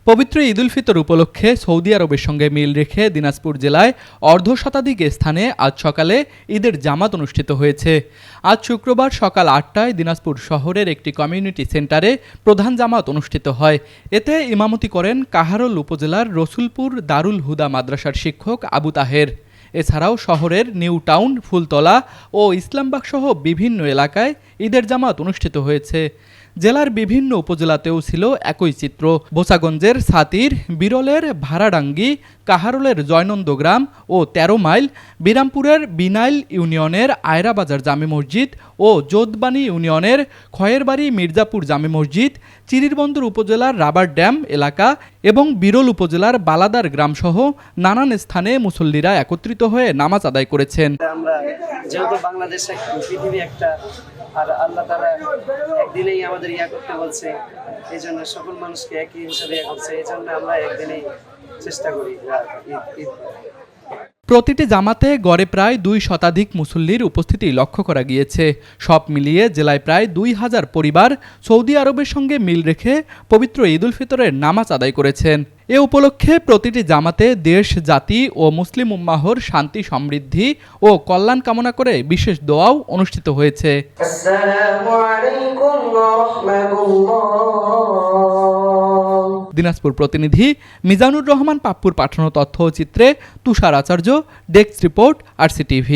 পবিত্র ঈদ উল ফিতর উপলক্ষে সৌদি আরবের সঙ্গে মিল রেখে দিনাজপুর জেলায় অর্ধশতাধিক স্থানে আজ সকালে ঈদের জামাত অনুষ্ঠিত হয়েছে। আজ শুক্রবার সকাল ৮টায় দিনাজপুর শহরের একটি কমিউনিটি সেন্টারে প্রধান জামাত অনুষ্ঠিত হয়। এতে ইমামতি করেন কাহারোল উপজেলার রসুলপুর দারুল হুদা মাদ্রাসার শিক্ষক আবু তাহের। এছাড়াও শহরের নিউ টাউন, ফুলতলা ও ইসলামবাগ সহ বিভিন্ন এলাকায় ঈদের জামাত অনুষ্ঠিত হয়েছে। জেলার বিভিন্ন উপজেলাতেও ছিল একই চিত্র। বোসাগঞ্জের সাতির, বিরলের ভাড়াডাঙ্গি, কাহারোলের জয়নন্দগ্রাম ও ১৩ মাইল, বিরামপুরের বিনাইল ইউনিয়নের আয়রাবাজার জামে মসজিদ ও যোধবানী ইউনিয়নের খয়েরবাড়ি মির্জাপুর জামে মসজিদ, চিরিরবন্দর উপজেলার রাবার ড্যাম এলাকা এবং বিরল উপজেলার বালাদার গ্রামসহ নানান স্থানে মুসল্লিরা একত্রিত হয়ে নামাজ আদায় করেছেন। আমরা যেহেতু বাংলাদেশ পৃথিবী একটা, আর আল্লাহ তাআলা একদিনেই আমাদের করতে বলছে, এই জন্য সকল মানুষকে একই হিসাবে করছে, এই জন্য আমরা একদিনেই চেষ্টা করি। প্রতিটি জামাতে গড়ে প্রায় ২ শতাধিক মুসল্লির উপস্থিতি লক্ষ্য করা গিয়েছে। সব মিলিয়ে জেলায় প্রায় ২,০০০ পরিবার সৌদি আরবের সঙ্গে মিল রেখে পবিত্র ঈদ উল ফিতরের নামাজ আদায় করেছেন। এ উপলক্ষে প্রতিটি জামাতে দেশ, জাতি ও মুসলিম উম্মাহর শান্তি, সমৃদ্ধি ও কল্যাণ কামনা করে বিশেষ দোয়াও অনুষ্ঠিত হয়েছে। আসসালামু আলাইকুম ওয়া রাহমাতুল্লাহ। দিনাজপুর প্রতিনিধি মিজানুর রহমান পাপ্পুর পাঠানো তথ্য ও চিত্রে তুষার আচার্য, ডেস্ক রিপোর্ট, RCTV।